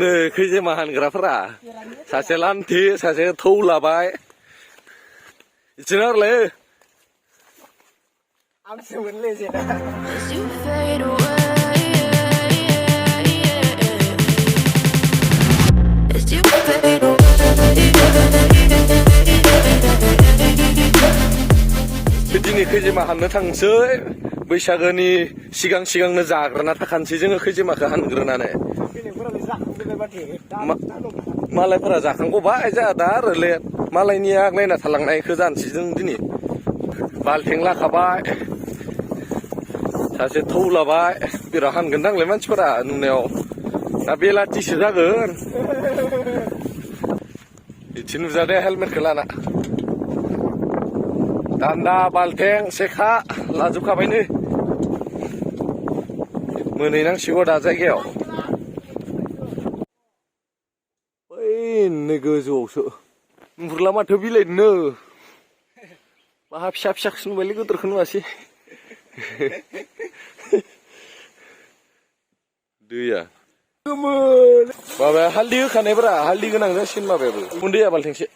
नै खैजेमा हानग्राफोरा सासे लान्थि सासे थौ लाबाय बिदिनो आरोलै दिनै खैजेमा हाननो थांसै बैसागोनि सिगांनो जाग्रोना थाखानोसै जोङो खैजेमाखौ हानग्रोनानै मालायफोरा जाखांगबाय जोंहा दा आरो लेट मालायनि आग्लायना थालांनायखौ जानोसै जों दिनै बाल्थिं लाखाबाय सासे थौ लाबाय बिराद हानगोन दांलै मानसिफोरा नुनायाव दा बेलाथिसो जागोन बिदि नुजादे हेलमेटखौ लाना दान्दा बाल्थिं सेखा लाजोबखाबायनो मोनहैनांसिगौ दा जायगायाव बै गोजौआवसो नुहुरला माथो बिलाइनो माहा फिसा फिसाखौसो नुबायलै गिदिरखौ नुवासै दैया माबाया हालदै होखानायब्रा हालदै गोनां जासिगोन माबायाबो उन्दैया बाल्थिंसे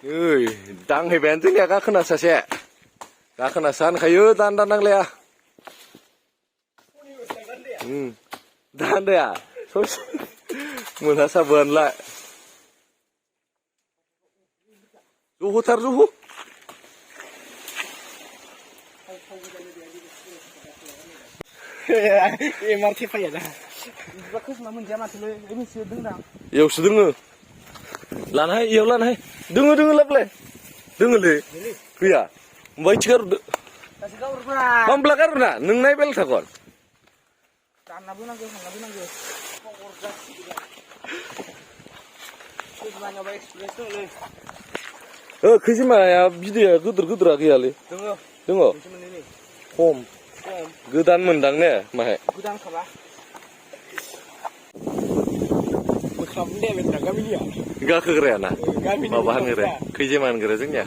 ओइ दांहैबायानो जोंनिया गाखोना सासे गाखोनासो हानखायो दान्दा नांलाया दान्दाया ससे मोनहासाबोआनोलाय जहोथार जहो एमआरटी फैया दा खोसमा मोनजाया माथोलै एमएससी दोंदां इयावसो दोङो लानाहाय इयाव लानाहाय दोङो लाबलाय दोङोलै गैया ओमफ्राय थिगारदो मामब्ला गारोना नों नायबाय थागोन दाननाबो नांगौ खैजेमाया बिदैया गिदिरा गैयालै दङ खम गोदान मोनदां ने माहाय गोदानखाबा मोख्राबो देमेन्ट गामिनिया गाखोग्रायाना माबा हानग्राया खैजेमा हानग्राया जोंनिया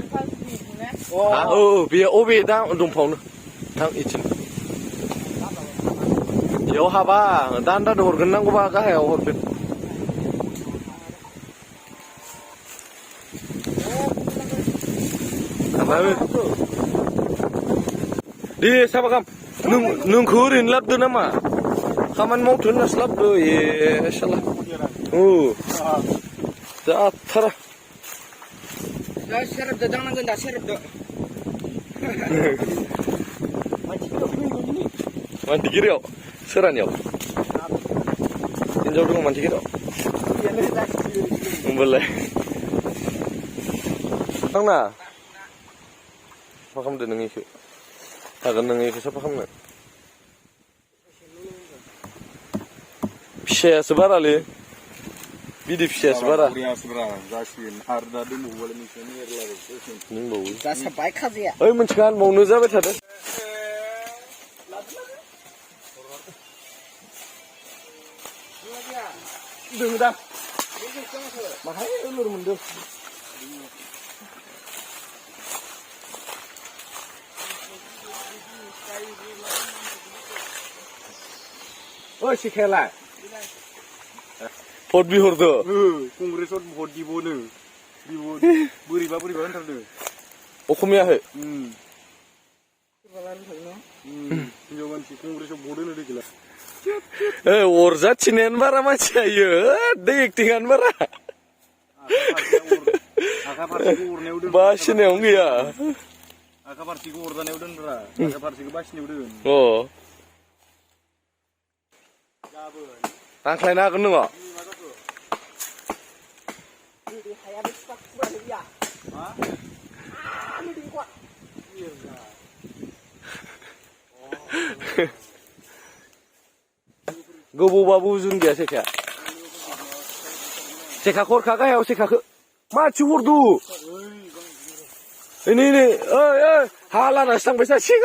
औ बे अबे दा दंफाङावनो थां इथिं बेयाव हाबा दान्दादो हरगोन नांगौबा गाहायाव हरगोन दे साबा खाम नोंखौ ओरैनो लाबोदो नामा खामानि मावथो होननासो लाबोदो ए साला औ जाथारा सेरेबदो दांनांगोन दा सेरेबदो मानटिगिरियाव सोरानियाव हिन्जाव दङ मानटिगिरियाव होमबालाय थांना मा खालामदो नों इखो हागोन नों इखो साफा खालामनो फिसायासो बारालै बिदि फिसायासो बारा ओइ मोनसेखौ हानबावनो जाबाय थादो दोङो दा माहाय ओलुर मोनदो ओइ सिखायालाय भट बिहरदो कंग्रेसआव भट दिबनो बोरैबा होनथारदो अखमियाहै हिनजाव मानसि कंग्रेसआव भट होनो दैगोला अरजाथिनायानो बारा मानसिया इयो दै एक्टिंआनो बारा बासिनायावनो गैया आखा फारसेखौ अरजानायाव दोनब्रा आखा फारसेखौ बासिनायाव दोन नांख्लायनो हागोन नोङो गोबावबाबो उजुन गैया सेखाखौ हरखा गाहायाव सेखाखौ माथि हरदु नै ओइ हा लानासो थांबाय सासे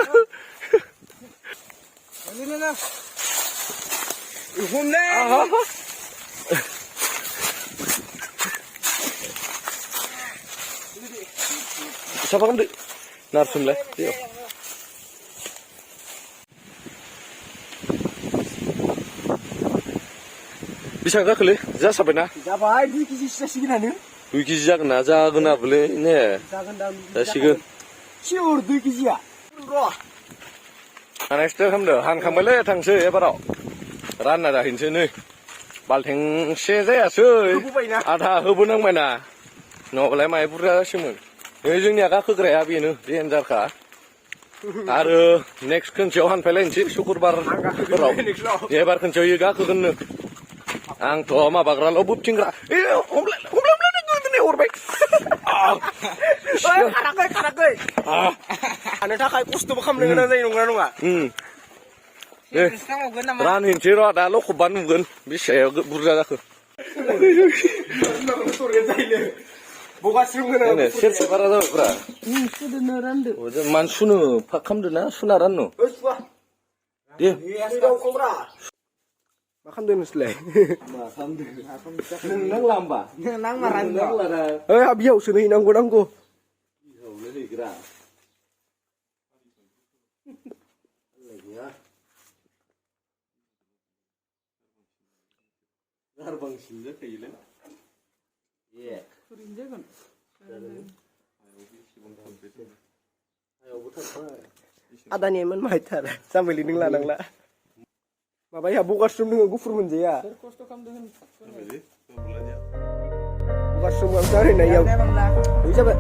साफा खालामदो नारसोमलाय बेसेबां जाखोलै जासाबबायना जाबाय 2 केजि जासिगोनानो 2 केजि जागोन ना जागोनाबोलै ने जागोन दा जासिगोन सिउर 2 केजिया र' हानाय स्टार्ट खालामदो हानखांबायलै थांसै एबाराव रानना जाहैनोसै नै बाल्थिंसे जायासै होबोबायना आधा होबोनांबायना नङाबालाय माय बुरजा जासिगौमोन नै जोंनिया गाखोग्राया बेनो देन्जारखा आरो नेक्स्ट खोनसेयाव हानफायलायनोसै शुक्रबारफोराव एबार खोनसेयाव इयो गाखोगोननो आंथ' माबाग्राल' बोबथिंग्रा हमलाय गोदोनाय हरबाय खाराखै हानो थाखाय खस्थ'बो खालामनो गोनां जायो नंगौना नङा रानहैनोसै र' दा लखबबा नुगोन बेसेयाव बुरजा जाखो सेरसे बारा जाबायब्रा सुदोनो रानदो मान सुनो फाक खालामदो ना सुना राननो दे मा खालामदों नोंसोरलाय मा खालामदों नांला होमबा नांला रानदो बियाव सोनो हैनांगौ नांगौ हैग्रा बांसिन जाखायोलै आदानिमोन माहायथार जाम्बैलि नों लानांला माबाया बगास्रुम दोङो गुफुर मोनजाया खस्थ' खालामदों बगास्रुम गामसा ओरैनो जाबाय